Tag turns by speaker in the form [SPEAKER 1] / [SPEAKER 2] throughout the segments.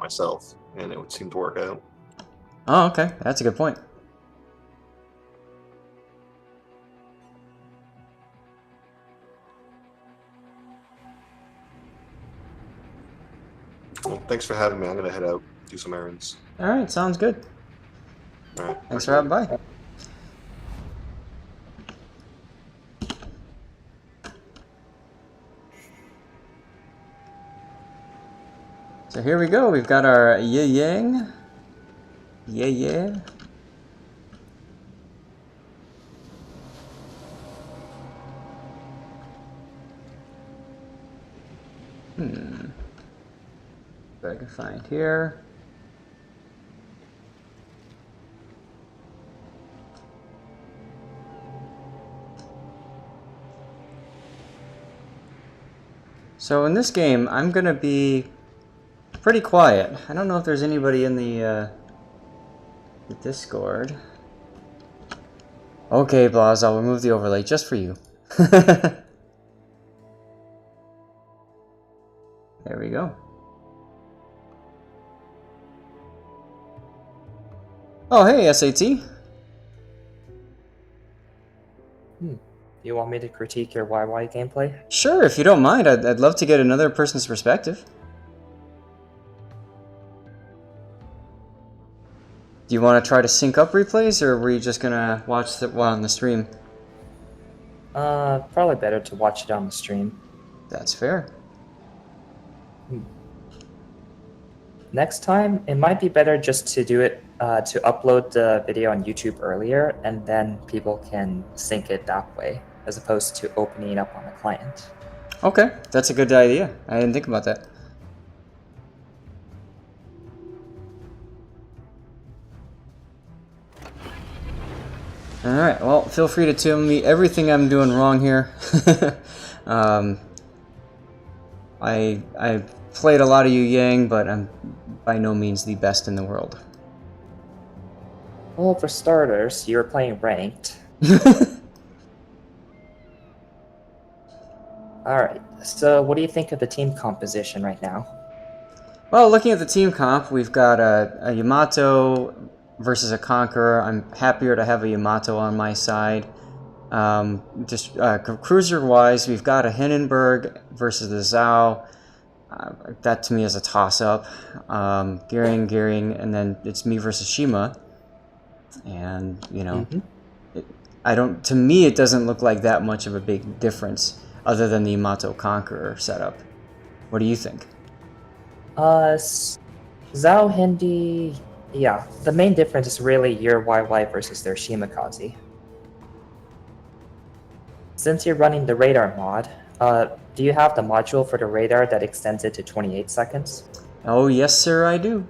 [SPEAKER 1] myself, and it would seem to work out.
[SPEAKER 2] Oh, okay. That's a good point.
[SPEAKER 1] Well, thanks for having me. I'm gonna head out, do some errands.
[SPEAKER 2] All right, sounds good.
[SPEAKER 1] All right.
[SPEAKER 2] Thanks
[SPEAKER 1] talk
[SPEAKER 2] for
[SPEAKER 1] to you
[SPEAKER 2] having
[SPEAKER 1] later.
[SPEAKER 2] by. So here we go. We've got our YueYang. Yeah. What I can find here. So in this game, I'm gonna be pretty quiet. I don't know if there's anybody in the Discord. Okay, Blas, I'll remove the overlay just for you. There we go. Oh, hey, SAT.
[SPEAKER 3] You want me to critique your YY gameplay?
[SPEAKER 2] Sure, if you don't mind, I'd love to get another person's perspective. Do you want to try to sync up replays, or were you just gonna watch it while on the stream?
[SPEAKER 3] Probably better to watch it on the stream.
[SPEAKER 2] That's fair.
[SPEAKER 3] Next time, it might be better just to do it, to upload the video on YouTube earlier, and then people can sync it that way, as opposed to opening it up on the client.
[SPEAKER 2] Okay, that's a good idea. I didn't think about that. Alright, well, feel free to tell me everything I'm doing wrong here. I played a lot of YueYang, but I'm by no means the best in the world.
[SPEAKER 3] Well, for starters, you're playing ranked. Alright, so what do you think of the team composition right now?
[SPEAKER 2] Well, looking at the team comp, we've got a Yamato versus a Conqueror. I'm happier to have a Yamato on my side. Cruiser-wise, we've got a Hindenburg versus the Zhao. That to me is a toss-up. Gearing, and then it's me versus Shima. And, you know, to me, it doesn't look like that much of a big difference other than the Yamato Conqueror setup. What do you think?
[SPEAKER 3] Zhao Hindi, yeah, the main difference is really your YY versus their Shimakaze. Since you're running the radar mod, do you have the module for the radar that extends it to 28 seconds?
[SPEAKER 2] Oh, yes, sir, I do.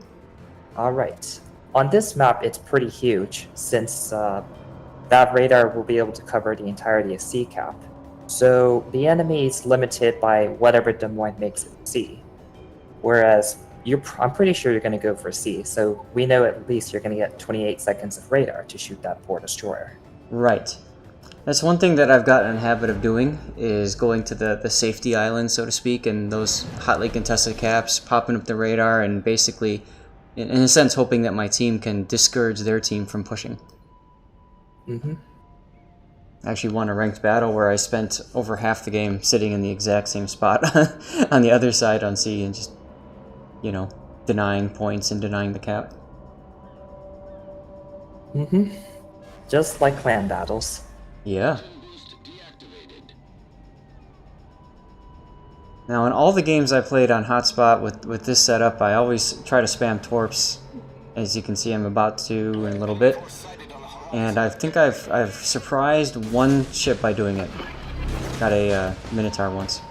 [SPEAKER 3] Alright. On this map, it's pretty huge, since that radar will be able to cover the entirety of C cap. So the enemy is limited by whatever Des Moines makes it C. Whereas I'm pretty sure you're going to go for C, so we know at least you're going to get 28 seconds of radar to shoot that poor destroyer.
[SPEAKER 2] Right. That's one thing that I've gotten in the habit of doing, is going to the safety island, so to speak, and those hotly contested caps, popping up the radar, and basically, in a sense, hoping that my team can discourage their team from pushing. I actually won a ranked battle where I spent over half the game sitting in the exact same spot on the other side on C and just, you know, denying points and denying the cap.
[SPEAKER 3] Just like clan battles.
[SPEAKER 2] Yeah. Now, in all the games I played on Hotspot with this setup, I always try to spam torps. As you can see, I'm about to in a little bit. And I think I've surprised one ship by doing it. Got a Minotaur once.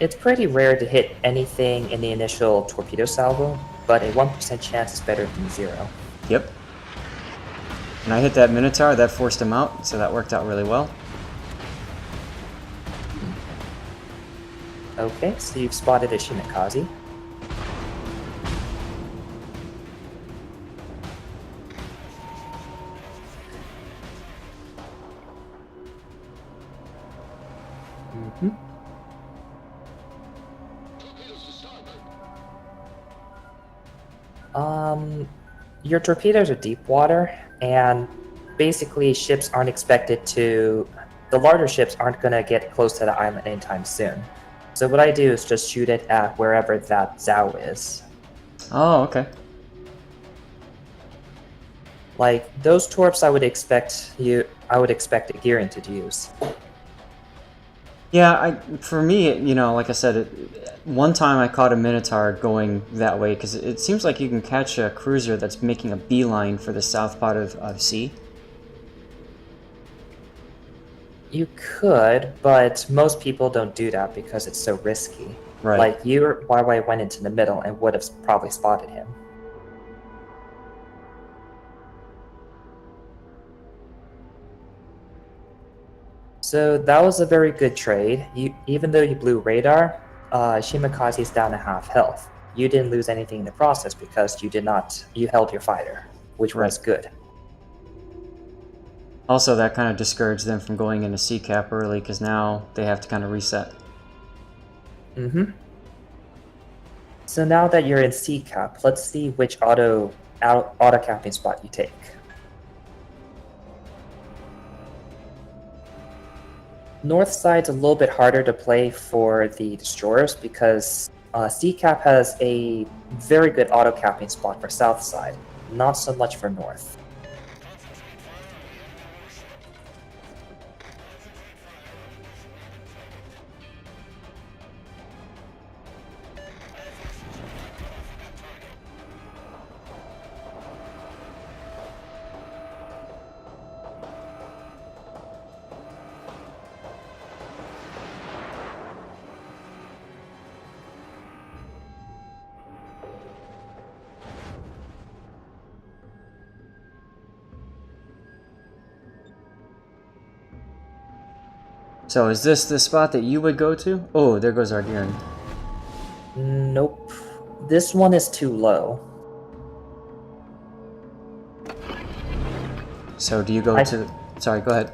[SPEAKER 3] It's pretty rare to hit anything in the initial torpedo salvo, but a 1% chance is better than 0.
[SPEAKER 2] Yep. And I hit that Minotaur, that forced him out, so that worked out really well.
[SPEAKER 3] Okay, so you've spotted a Shimakaze. Your torpedoes are deep water, and basically ships aren't expected to. The larger ships aren't going to get close to the island anytime soon. So what I do is just shoot it at wherever that Zhao is.
[SPEAKER 2] Oh, okay.
[SPEAKER 3] Like those torps, I would expect a Girin to use.
[SPEAKER 2] Yeah, for me, like I said, one time I caught a Minotaur going that way, because it seems like you can catch a cruiser that's making a beeline for the south part of sea.
[SPEAKER 3] You could, but most people don't do that because it's so risky.
[SPEAKER 2] Right.
[SPEAKER 3] Like YueYang went into the middle and would have probably spotted him. So that was a very good trade. Even though you blew radar, Shimakaze's down to half health. You didn't lose anything in the process because you held your fighter, which was good.
[SPEAKER 2] Also, that kind of discouraged them from going into sea cap early, because now they have to kind of reset.
[SPEAKER 3] Mm-hmm. So now that you're in sea cap, let's see which auto capping spot you take. North side's a little bit harder to play for the destroyers because sea cap has a very good auto capping spot for south side, not so much for north.
[SPEAKER 2] So is this the spot that you would go to? Oh, there goes our Girin.
[SPEAKER 3] Nope. This one is too low.
[SPEAKER 2] So do you go to... Sorry, go ahead.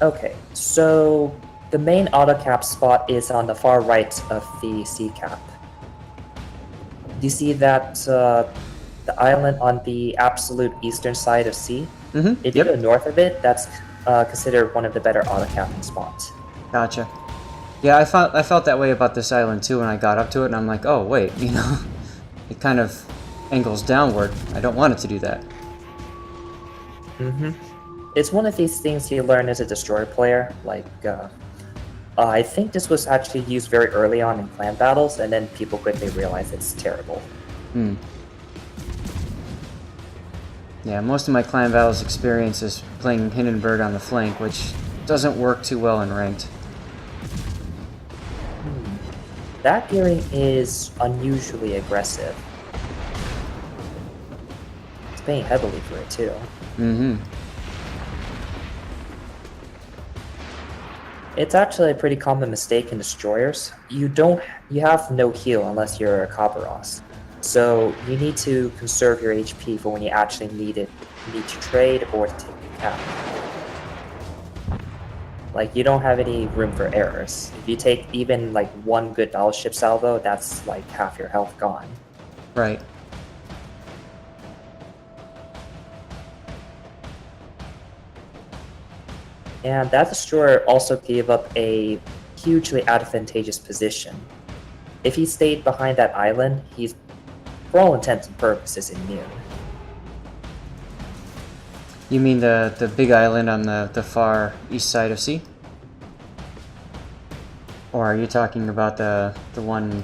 [SPEAKER 3] Okay, so the main auto cap spot is on the far right of the sea cap. Do you see that the island on the absolute eastern side of sea?
[SPEAKER 2] Mm-hmm.
[SPEAKER 3] If you go north of it, that's considered one of the better auto capping spots.
[SPEAKER 2] Gotcha. Yeah, I felt that way about this island too when I got up to it, and I'm like, oh wait, it kind of angles downward. I don't want it to do that.
[SPEAKER 3] Mm-hmm. It's one of these things you learn as a destroyer player. Like, I think this was actually used very early on in clan battles, and then people quickly realize it's terrible.
[SPEAKER 2] Yeah, most of my clan battles experience is playing Hindenburg on the flank, which doesn't work too well in ranked.
[SPEAKER 3] That gearing is unusually aggressive. It's paying heavily for it too.
[SPEAKER 2] Mm-hmm.
[SPEAKER 3] It's actually a pretty common mistake in destroyers. You have no heal unless you're a Kabaros. So you need to conserve your HP for when you actually need to trade or to take a cap. Like, you don't have any room for errors. If you take even like one good battleship salvo, that's like half your health gone.
[SPEAKER 2] Right.
[SPEAKER 3] And that destroyer also gave up a hugely advantageous position. If he stayed behind that island, he's, for all intents and purposes, immune.
[SPEAKER 2] You mean the big island on the far east side of sea? Or are you talking about the one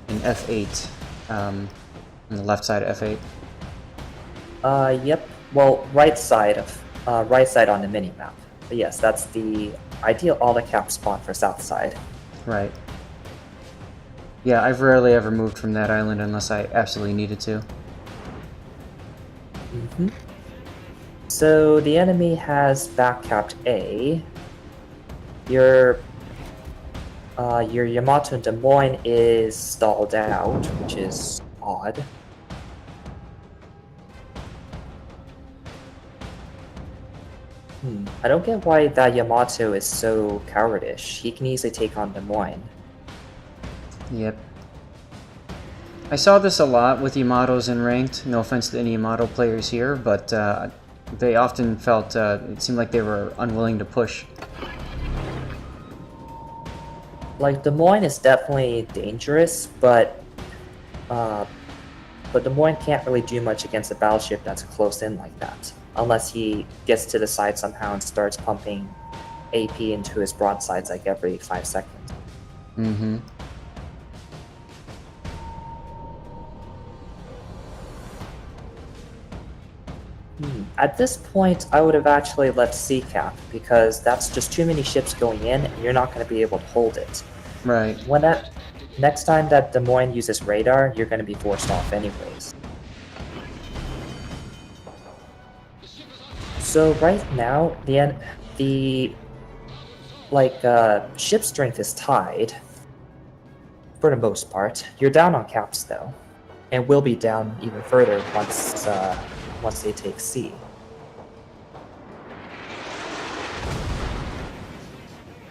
[SPEAKER 2] in F8, on the left side of F8?
[SPEAKER 3] Yep. Well, right side on the mini map. But yes, that's the ideal auto cap spot for south side.
[SPEAKER 2] Right. Yeah, I've rarely ever moved from that island unless I absolutely needed to.
[SPEAKER 3] Mm-hmm. So the enemy has back-capped A. Your Yamato in Des Moines is stalled out, which is odd. I don't get why that Yamato is so cowardish. He can easily take on Des Moines.
[SPEAKER 2] Yep. I saw this a lot with Yamatos in ranked. No offense to any Yamato players here, but they often felt it seemed like they were unwilling to push.
[SPEAKER 3] Like, Des Moines is definitely dangerous, but Des Moines can't really do much against a battleship that's close in like that, unless he gets to the side somehow and starts pumping AP into his broadsides like every 5 seconds.
[SPEAKER 2] Mm-hmm.
[SPEAKER 3] At this point, I would have actually left C-cap, because that's just too many ships going in, and you're not going to be able to hold it.
[SPEAKER 2] Right.
[SPEAKER 3] Next time that Des Moines uses radar, you're going to be forced off anyways. So right now, the ship strength is tied for the most part. You're down on caps though, and will be down even further once they take C.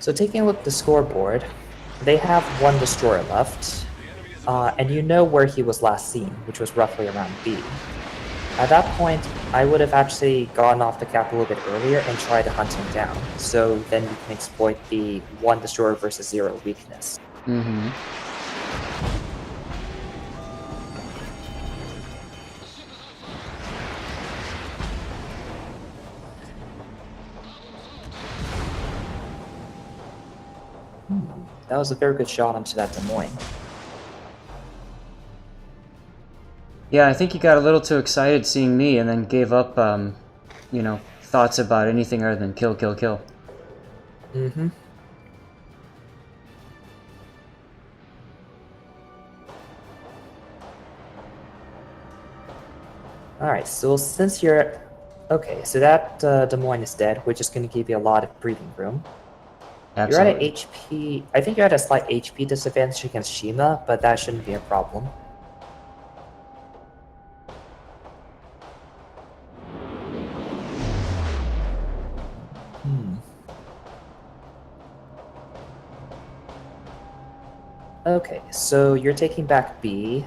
[SPEAKER 3] So taking a look at the scoreboard, they have 1 destroyer left, and you know where he was last seen, which was roughly around B. At that point, I would have actually gotten off the cap a little bit earlier and tried to hunt him down, so then you can exploit the 1 destroyer versus 0 weakness.
[SPEAKER 2] Mm-hmm.
[SPEAKER 3] That was a very good shot onto that Des Moines.
[SPEAKER 2] Yeah, I think he got a little too excited seeing me and then gave up, you know, thoughts about anything other than kill, kill, kill.
[SPEAKER 3] Mm-hmm. Alright, so since you're... Okay, so that Des Moines is dead, which is going to give you a lot of breathing room.
[SPEAKER 2] Absolutely.
[SPEAKER 3] You're at an HP... I think you're at a slight HP disadvantage against Shima, but that shouldn't be a problem. Okay, so you're taking back B.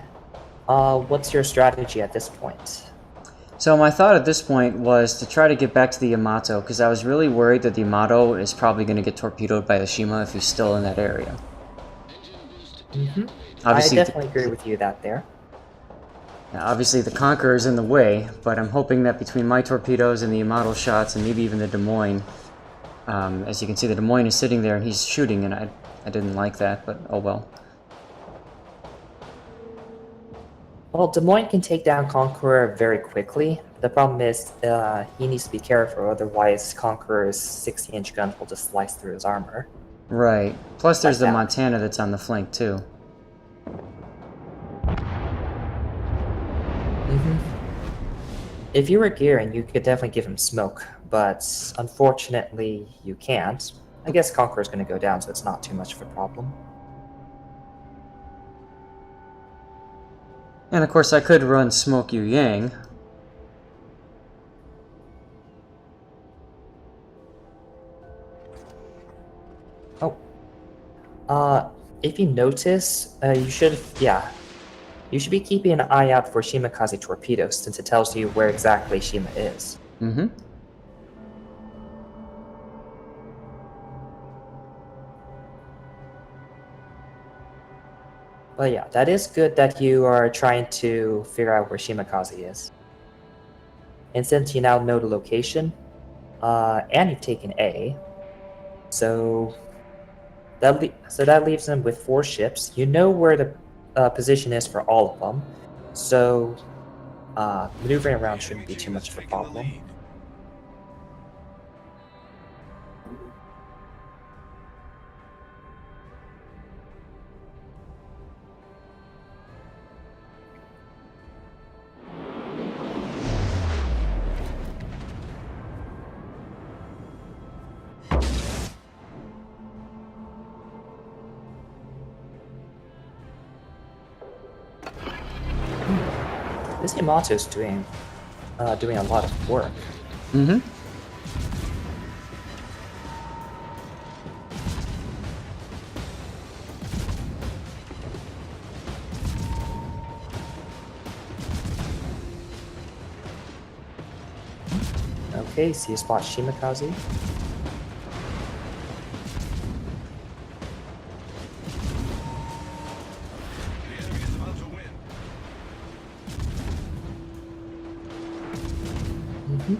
[SPEAKER 3] What's your strategy at this point?
[SPEAKER 2] So my thought at this point was to try to get back to the Yamato, because I was really worried that the Yamato is probably going to get torpedoed by the Shima if he's still in that area.
[SPEAKER 3] Mm-hmm.
[SPEAKER 2] Obviously,
[SPEAKER 3] I definitely agree with you there.
[SPEAKER 2] Obviously the Conqueror's in the way, but I'm hoping that between my torpedoes and the Yamato shots, and maybe even the Des Moines, as you can see, the Des Moines is sitting there and he's shooting, and I didn't like that, but oh well.
[SPEAKER 3] Well, Des Moines can take down Conqueror very quickly. The problem is he needs to be careful, otherwise Conqueror's 60-inch gun will just slice through his armor.
[SPEAKER 2] Right. Plus there's
[SPEAKER 3] Like
[SPEAKER 2] the
[SPEAKER 3] that.
[SPEAKER 2] Montana that's on the flank too.
[SPEAKER 3] Mm-hmm. If you were gearing, you could definitely give him smoke, but unfortunately you can't. I guess Conqueror's going to go down, so it's not too much of a problem.
[SPEAKER 2] And of course I could run Smoke YueYang.
[SPEAKER 3] If you notice, you should be keeping an eye out for Shimakaze torpedoes, since it tells you where exactly Shima is.
[SPEAKER 2] Mm-hmm.
[SPEAKER 3] But yeah, that is good that you are trying to figure out where Shimakaze is. And since you now know the location, and you've taken A, so that leaves them with 4 ships. You know where the position is for all of them, so maneuvering around shouldn't be too much of a problem. This Yamato's doing a lot of work.
[SPEAKER 2] Mm-hmm.
[SPEAKER 3] Okay, see a spot Shimakaze. Mhm.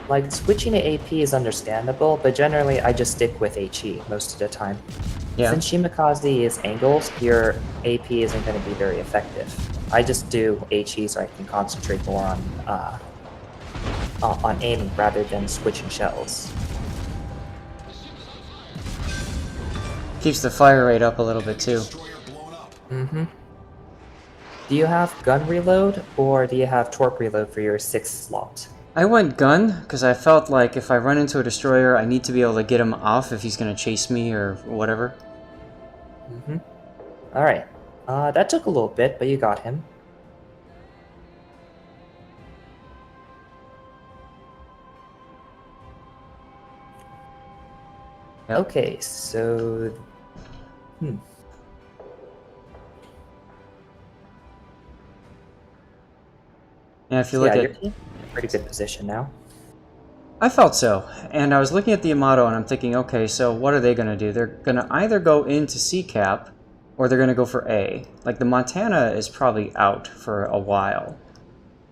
[SPEAKER 3] Like, switching to AP is understandable, but generally I just stick with HE most of the time.
[SPEAKER 2] Yeah.
[SPEAKER 3] Since Shimakaze is angled, your AP isn't going to be very effective. I just do HE so I can concentrate more on aiming rather than switching shells.
[SPEAKER 2] Keeps the fire rate up a little bit too.
[SPEAKER 3] Mm-hmm. Do you have gun reload, or do you have torp reload for your 6th slot?
[SPEAKER 2] I went gun because I felt like if I run into a destroyer, I need to be able to get him off if he's going to chase me or whatever.
[SPEAKER 3] Mm-hmm. Alright. That took a little bit, but you got him.
[SPEAKER 2] Yep.
[SPEAKER 3] Okay, so...
[SPEAKER 2] And if you
[SPEAKER 3] So
[SPEAKER 2] look
[SPEAKER 3] yeah,
[SPEAKER 2] at...
[SPEAKER 3] your team in a pretty good position now.
[SPEAKER 2] I felt so, and I was looking at the Yamato and I'm thinking, okay, so what are they going to do? They're going to either go into C cap or they're going to go for A. Like, the Montana is probably out for a while.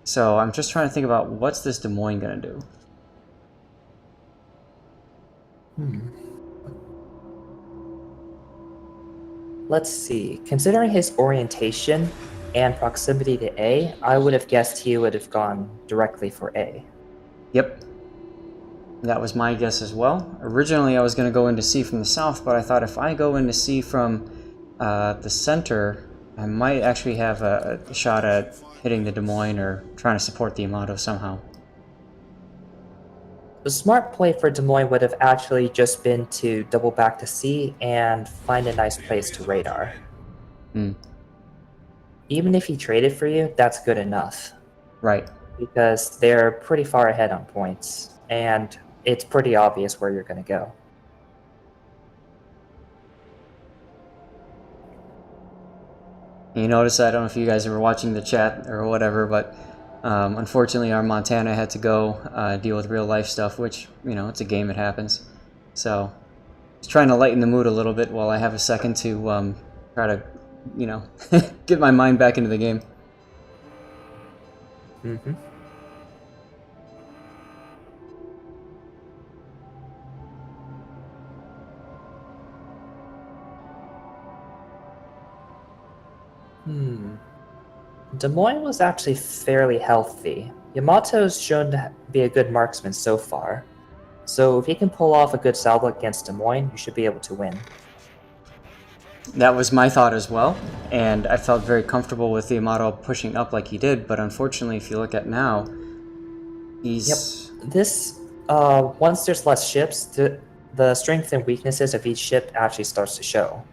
[SPEAKER 2] So I'm just trying to think about what's this Des Moines going to do?
[SPEAKER 3] Let's see. Considering his orientation and proximity to A, I would have guessed he would have gone directly for A.
[SPEAKER 2] Yep. That was my guess as well. Originally, I was going to go into C from the south, but I thought if I go into C from the center, I might actually have a shot at hitting the Des Moines or trying to support the Yamato somehow.
[SPEAKER 3] The smart play for Des Moines would have actually just been to double back to C and find a nice place to radar. Even if he traded for you, that's good enough.
[SPEAKER 2] Right.
[SPEAKER 3] Because they're pretty far ahead on points, and it's pretty obvious where you're going to go.
[SPEAKER 2] You notice, I don't know if you guys were watching the chat or whatever, but unfortunately our Montana had to go deal with real life stuff, which, you know, it's a game, it happens. So, just trying to lighten the mood a little bit while I have a second to try to, you know, get my mind back into the game.
[SPEAKER 3] Mm-hmm. Des Moines was actually fairly healthy. Yamato's shown to be a good marksman so far. So if he can pull off a good salvo against Des Moines, you should be able to win.
[SPEAKER 2] That was my thought as well, and I felt very comfortable with the Yamato pushing up like he did, but unfortunately, if you look at now, he's...
[SPEAKER 3] Yep. This, once there's less ships, the strengths and weaknesses of each ship actually starts to show.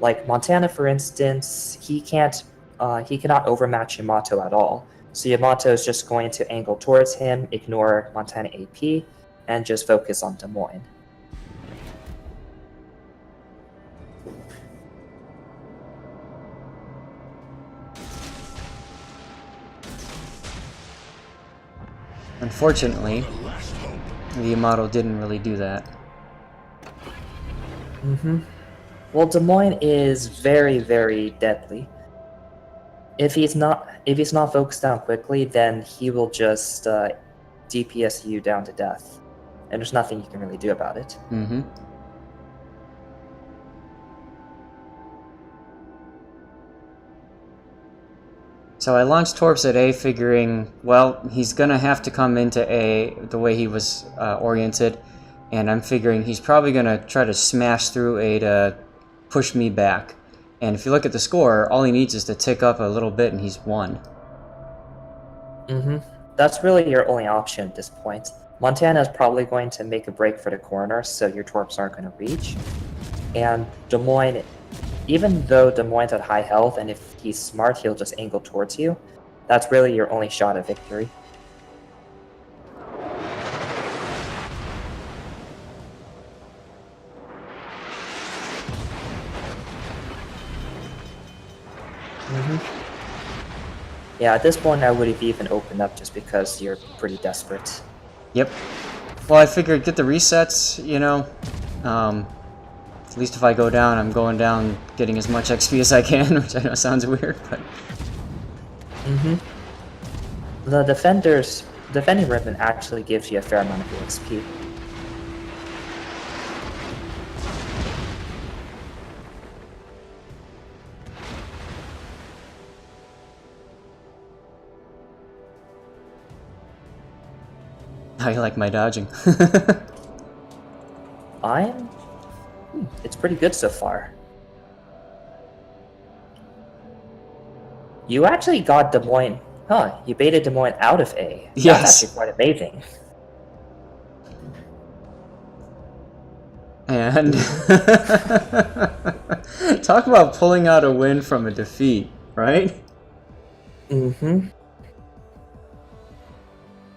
[SPEAKER 3] Like Montana, for instance, he cannot overmatch Yamato at all. So Yamato is just going to angle towards him, ignore Montana AP, and just focus on Des Moines.
[SPEAKER 2] Unfortunately, the Yamato didn't really do that.
[SPEAKER 3] Well, Des Moines is very, very deadly. If he's not focused down quickly, then he will just DPS you down to death, and there's nothing you can really do about it.
[SPEAKER 2] So I launched Torps at A figuring, well, he's going to have to come into A the way he was oriented, and I'm figuring he's probably going to try to smash through A to push me back. And if you look at the score, all he needs is to tick up a little bit and he's won.
[SPEAKER 3] That's really your only option at this point. Montana is probably going to make a break for the corner, so your Torps aren't going to reach. And Des Moines, even though Des Moines at high health, and if he's smart, he'll just angle towards you, that's really your only shot at victory. Yeah, at this point I would have even opened up just because you're pretty desperate.
[SPEAKER 2] Yep. Well, I figured get the resets, you know. At least if I go down, I'm going down getting as much XP as I can, which I know sounds weird, but...
[SPEAKER 3] The defending ribbon actually gives you a fair amount of XP.
[SPEAKER 2] How you like my dodging?
[SPEAKER 3] It's pretty good so far. You actually got Des Moines. Huh, you baited Des Moines out of A. That's
[SPEAKER 2] Yes.
[SPEAKER 3] actually quite amazing.
[SPEAKER 2] And talk about pulling out a win from a defeat, right?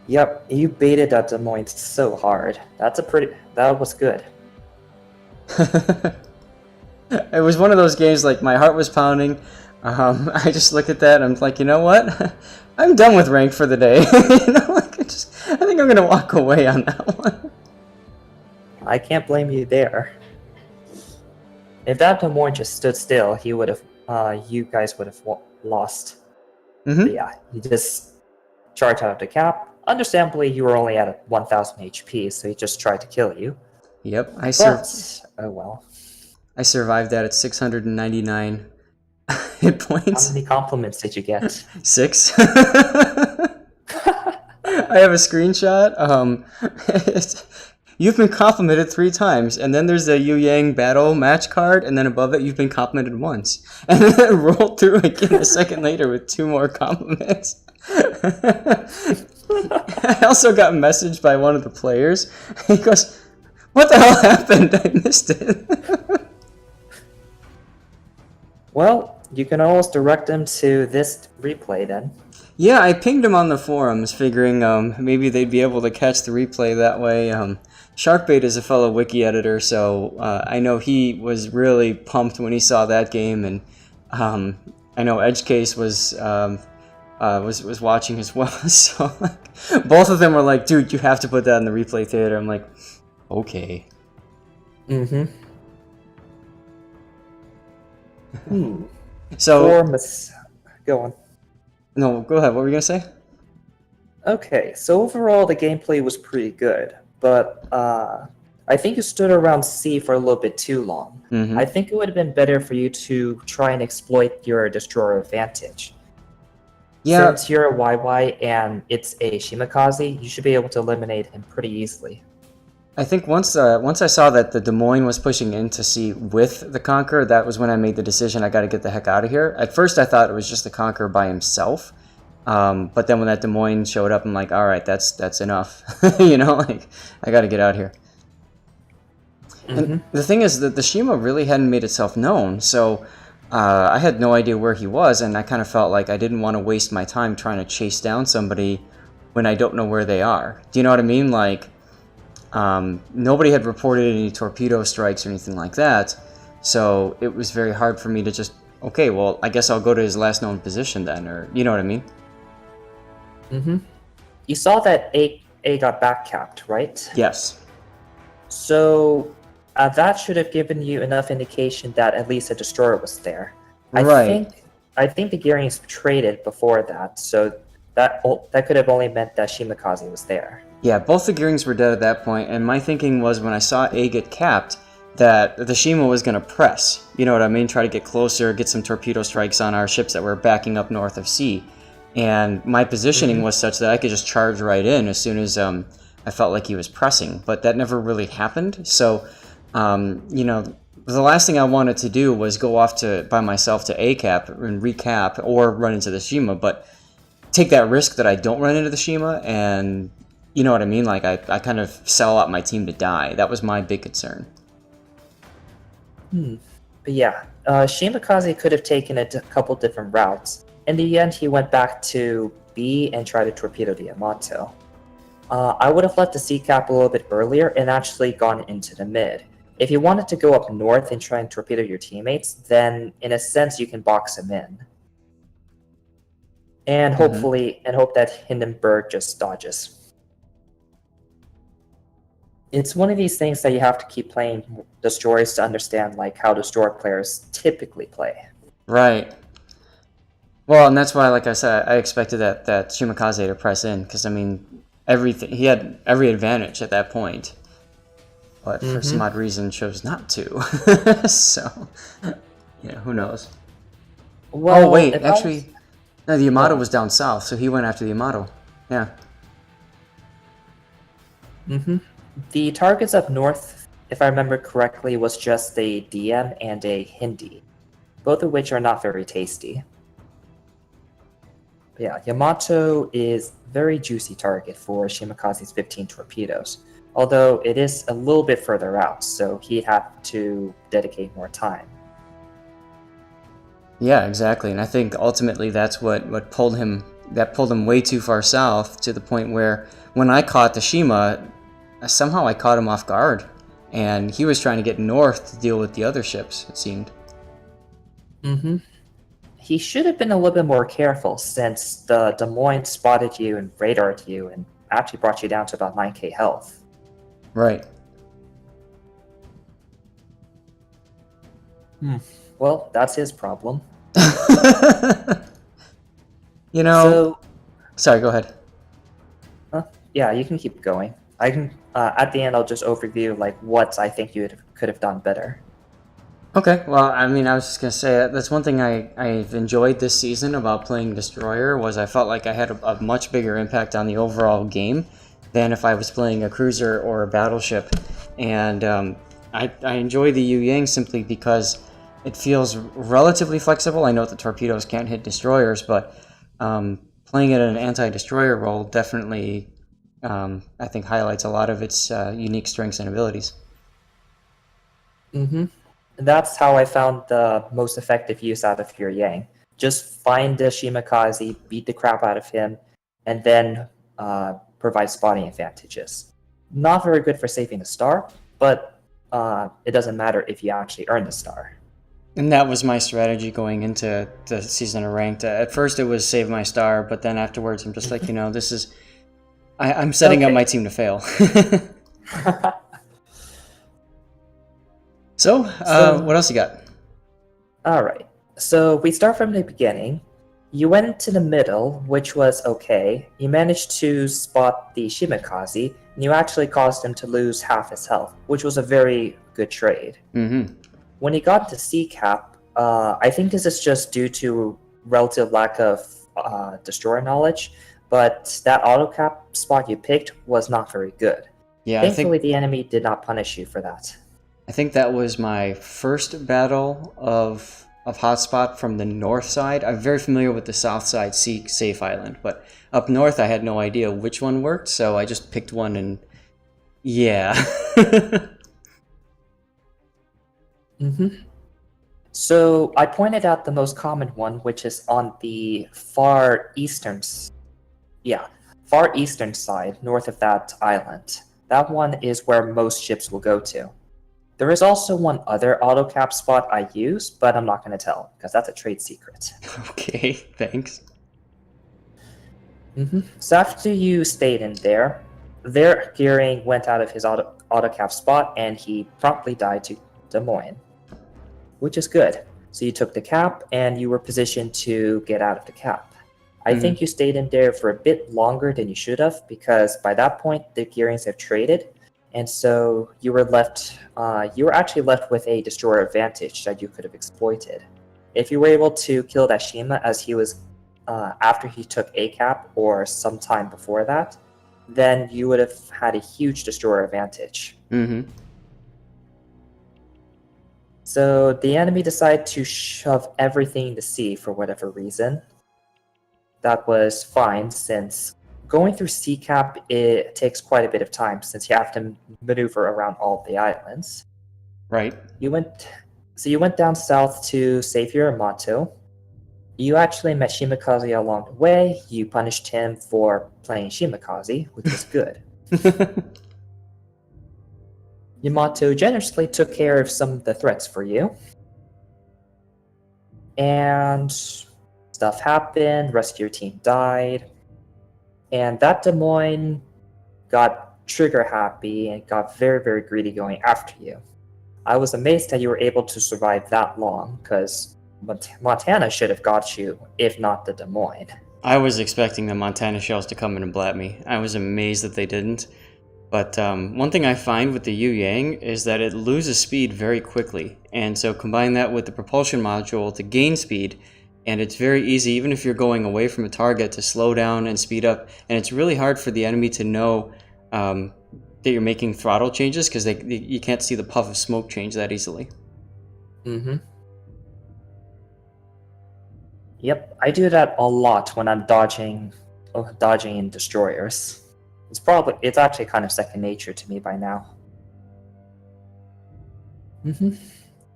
[SPEAKER 3] Yep, you baited that Des Moines so hard. That was good.
[SPEAKER 2] It was one of those games, like, my heart was pounding. I just looked at that and I'm like, you know what? I'm done with ranked for the day. You know, like, I think I'm gonna walk away on that one.
[SPEAKER 3] I can't blame you there. If that Des Moines just stood still, he would have. You guys would have lost. But yeah, he just charged out of the cap. Understandably, you were only at 1,000 HP, so he just tried to kill you.
[SPEAKER 2] Yep,
[SPEAKER 3] Oh well.
[SPEAKER 2] I survived that at 699 hit points.
[SPEAKER 3] How many compliments did you get?
[SPEAKER 2] 6. I have a screenshot. You've been complimented 3 times, and then there's the YueYang battle match card, and then above it, you've been complimented once. And then it rolled through again a second later with 2 more compliments. I also got messaged by one of the players. He goes, "What the hell happened? I missed it."
[SPEAKER 3] Well, you can always direct them to this replay then.
[SPEAKER 2] Yeah, I pinged him on the forums, figuring maybe they'd be able to catch the replay that way. Sharkbait is a fellow wiki editor, so I know he was really pumped when he saw that game, and I know Edgecase was watching as well. So like, both of them were like, "Dude, you have to put that in the replay theater." I'm like, "Okay." So
[SPEAKER 3] Go on.
[SPEAKER 2] no, go ahead. What were you gonna say?
[SPEAKER 3] Okay, so overall the gameplay was pretty good, but I think you stood around C for a little bit too long. I think it would have been better for you to try and exploit your destroyer advantage.
[SPEAKER 2] Yeah.
[SPEAKER 3] Since you're a YY and it's a Shimakaze, you should be able to eliminate him pretty easily.
[SPEAKER 2] I think once I saw that the Des Moines was pushing into C with the Conqueror, that was when I made the decision I got to get the heck out of here. At first I thought it was just the Conqueror by himself, but then when that Des Moines showed up, I'm like, all right, that's enough. You know, like, I got to get out here. And the thing is that the Shima really hadn't made itself known, so I had no idea where he was, and I kind of felt like I didn't want to waste my time trying to chase down somebody when I don't know where they are. Do you know what I mean? Like, nobody had reported any torpedo strikes or anything like that, so it was very hard for me to just, okay, well, I guess I'll go to his last known position then, or, you know what I mean?
[SPEAKER 3] You saw that A got back capped, right?
[SPEAKER 2] Yes.
[SPEAKER 3] So that should have given you enough indication that at least a destroyer was there.
[SPEAKER 2] Right.
[SPEAKER 3] I think the Gearings traded before that, so that could have only meant that Shimakaze was there.
[SPEAKER 2] Yeah, both the Gearings were dead at that point, and my thinking was when I saw A get capped, that the Shima was going to press. You know what I mean? Try to get closer, get some torpedo strikes on our ships that were backing up north of C. And my positioning was such that I could just charge right in as soon as I felt like he was pressing. But that never really happened, so, you know, the last thing I wanted to do was go off by myself to A cap and recap or run into the Shima, but take that risk that I don't run into the Shima and... You know what I mean? Like, I kind of sell out my team to die. That was my big concern.
[SPEAKER 3] But yeah, Shimakaze could have taken a couple different routes. In the end, he went back to B and tried to torpedo the Yamato. I would have let the C cap a little bit earlier and actually gone into the mid. If you wanted to go up north and try and torpedo your teammates, then in a sense you can box him in. and hope that Hindenburg just dodges. It's one of these things that you have to keep playing destroyers to understand like how destroyer players typically play.
[SPEAKER 2] Right. Well, and that's why, like I said, I expected that Shimakaze to press in, because I mean, he had every advantage at that point, but for some odd reason chose not to. So, yeah, who knows?
[SPEAKER 3] Well,
[SPEAKER 2] oh wait, actually, no, the Yamato was down south, so he went after the Yamato. Yeah.
[SPEAKER 3] The targets up north, if I remember correctly, was just a DM and a Hindi, both of which are not very tasty. But yeah, Yamato is very juicy target for Shimakaze's 15 torpedoes, although it is a little bit further out, so he'd have to dedicate more time.
[SPEAKER 2] Yeah, exactly, and I think ultimately that's what pulled him. That pulled him way too far south, to the point where when I caught the Shima, somehow I caught him off guard, and he was trying to get north to deal with the other ships, it seemed.
[SPEAKER 3] He should have been a little bit more careful, since the Des Moines spotted you and radared you and actually brought you down to about 9k health.
[SPEAKER 2] Right.
[SPEAKER 3] Well, that's his problem.
[SPEAKER 2] You know... Sorry, go ahead.
[SPEAKER 3] Yeah, you can keep going. I can at the end I'll just overview like what I think you could have done better.
[SPEAKER 2] Okay, well, I mean, I was just gonna say that's one thing I've enjoyed this season about playing Destroyer, was I felt like I had a much bigger impact on the overall game than if I was playing a cruiser or a battleship. And I enjoy the YueYang simply because it feels relatively flexible. I know the torpedoes can't hit destroyers, but playing it in an anti-destroyer role definitely, I think, highlights a lot of its unique strengths and abilities.
[SPEAKER 3] That's how I found the most effective use out of YueYang. Just find the Shimakaze, beat the crap out of him, and then provide spotting advantages. Not very good for saving a star, but it doesn't matter if you actually earn the star.
[SPEAKER 2] And that was my strategy going into the season of Ranked. At first it was save my star, but then afterwards I'm just like, this is... I'm setting up my team to fail. So, what else you got?
[SPEAKER 3] Alright, so we start from the beginning. You went into the middle, which was okay. You managed to spot the Shimakaze, and you actually caused him to lose half his health, which was a very good trade. When he got to C-Cap, I think this is just due to relative lack of destroyer knowledge, but that auto-cap spot you picked was not very good. Yeah, thankfully, the enemy did not punish you for that.
[SPEAKER 2] I think that was my first battle of hotspot from the north side. I'm very familiar with the south side safe island, but up north I had no idea which one worked, so I just picked one and yeah.
[SPEAKER 3] So I pointed out the most common one, which is on the far eastern side, north of that island. That one is where most ships will go to. There is also one other auto-cap spot I use, but I'm not going to tell, because that's a trade secret.
[SPEAKER 2] Okay, thanks.
[SPEAKER 3] So after you stayed in there, their gearing went out of his auto-cap spot, and he promptly died to Des Moines, which is good. So you took the cap, and you were positioned to get out of the cap. I think you stayed in there for a bit longer than you should have, because by that point, the gearings have traded, and so you were actually left with a destroyer advantage that you could have exploited. If you were able to kill that Shima as he was after he took a cap or sometime before that, then you would have had a huge destroyer advantage. So the enemy decided to shove everything to sea for whatever reason. That was fine, since going through C-Cap, it takes quite a bit of time, since you have to maneuver around all the islands.
[SPEAKER 2] Right.
[SPEAKER 3] You went down south to save your Yamato. You actually met Shimakaze along the way. You punished him for playing Shimakaze, which was good. Yamato generously took care of some of the threats for you. And stuff happened, rest of your team died, and that Des Moines got trigger happy and got very, very greedy going after you. I was amazed that you were able to survive that long, because Montana should have got you, if not the Des Moines.
[SPEAKER 2] I was expecting the Montana shells to come in and blab me. I was amazed that they didn't. But one thing I find with the YueYang is that it loses speed very quickly. And so combine that with the propulsion module to gain speed, and it's very easy, even if you're going away from a target, to slow down and speed up. And it's really hard for the enemy to know that you're making throttle changes, because you can't see the puff of smoke change that easily.
[SPEAKER 3] Mm-hmm. Yep, I do that a lot when I'm dodging in destroyers. It's actually kind of second nature to me by now. Mm-hmm.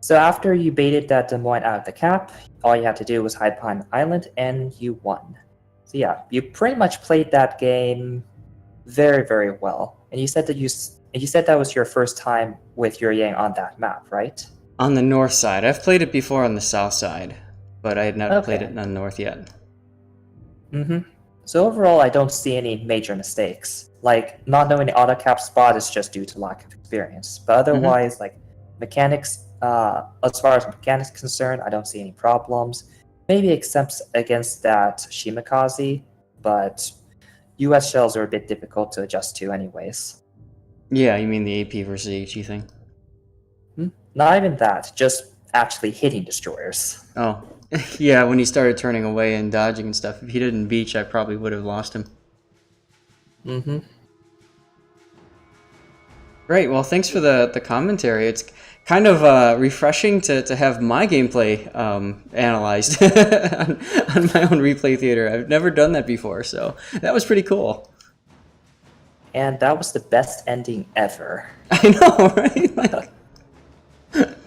[SPEAKER 3] So after you baited that Des Moines out of the cap, all you had to do was hide behind the island, and you won. So yeah, you pretty much played that game very, very well. And you said that was your first time with YueYang on that map, right?
[SPEAKER 2] On the north side. I've played it before on the south side, but I had not played it on the north yet.
[SPEAKER 3] Mm-hmm. So overall, I don't see any major mistakes. Like, not knowing the auto cap spot is just due to lack of experience. But otherwise, like, mechanics, as far as mechanics is concerned, I don't see any problems. Maybe except against that Shimakaze, but US shells are a bit difficult to adjust to anyways.
[SPEAKER 2] Yeah, you mean the AP versus HE thing?
[SPEAKER 3] Not even that, just actually hitting destroyers.
[SPEAKER 2] Oh, yeah, when he started turning away and dodging and stuff. If he didn't beach, I probably would have lost him.
[SPEAKER 3] Mm-hmm.
[SPEAKER 2] Great, well, thanks for the commentary. It's kind of refreshing to have my gameplay analyzed on my own replay theater. I've never done that before, so that was pretty cool.
[SPEAKER 3] And that was the best ending ever.
[SPEAKER 2] I know, right?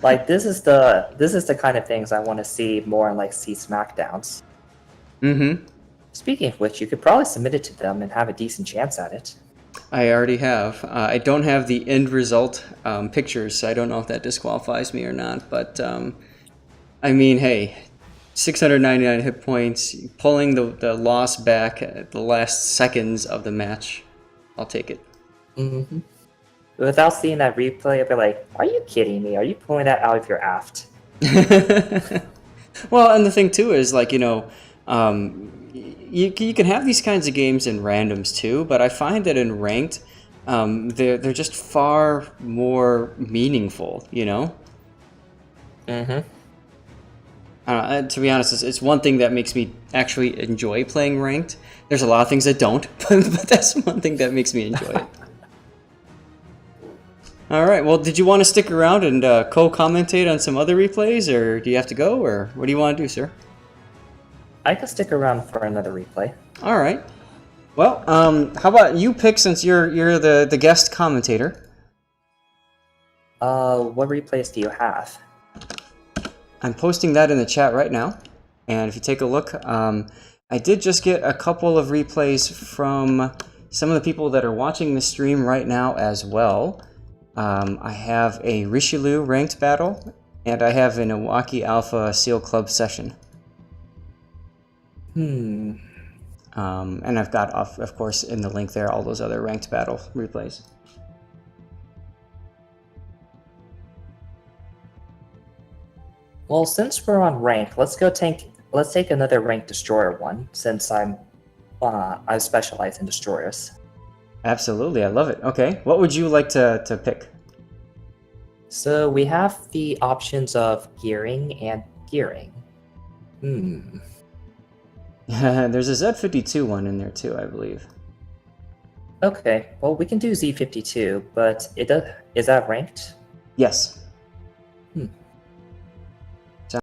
[SPEAKER 3] Like, this is the kind of things I want to see more in, like, C SmackDowns.
[SPEAKER 2] Mm-hmm.
[SPEAKER 3] Speaking of which, you could probably submit it to them and have a decent chance at it.
[SPEAKER 2] I already have. I don't have the end result pictures, so I don't know if that disqualifies me or not. But, I mean, hey, 699 hit points, pulling the loss back at the last seconds of the match. I'll take it.
[SPEAKER 3] Mm-hmm. Without seeing that replay, I'd be like, are you kidding me? Are you pulling that out of your aft?
[SPEAKER 2] Well, and the thing, too, is, like, you know, you can have these kinds of games in randoms, too, but I find that in ranked, they're just far more meaningful, you know?
[SPEAKER 3] Mm-hmm.
[SPEAKER 2] To be honest, it's one thing that makes me actually enjoy playing ranked. There's a lot of things that don't, but that's one thing that makes me enjoy it. All right, well, did you want to stick around and co-commentate on some other replays, or do you have to go, or what do you want to do, sir?
[SPEAKER 3] I can stick around for another replay.
[SPEAKER 2] All right. Well, how about you pick, since you're the guest commentator?
[SPEAKER 3] What replays do you have?
[SPEAKER 2] I'm posting that in the chat right now, and if you take a look, I did just get a couple of replays from some of the people that are watching the stream right now as well. I have a Richelieu ranked battle, and I have an Iwaki Alpha Seal Club session. And I've got, of course, in the link there, all those other ranked battle replays.
[SPEAKER 3] Well, since we're on rank, let's take another ranked destroyer one, since I specialize in destroyers.
[SPEAKER 2] Absolutely, I love it. Okay, what would you like to pick?
[SPEAKER 3] So we have the options of gearing and gearing.
[SPEAKER 2] There's a Z52 one in there too, I believe.
[SPEAKER 3] Okay, well, we can do Z52, but is that ranked?
[SPEAKER 2] Yes.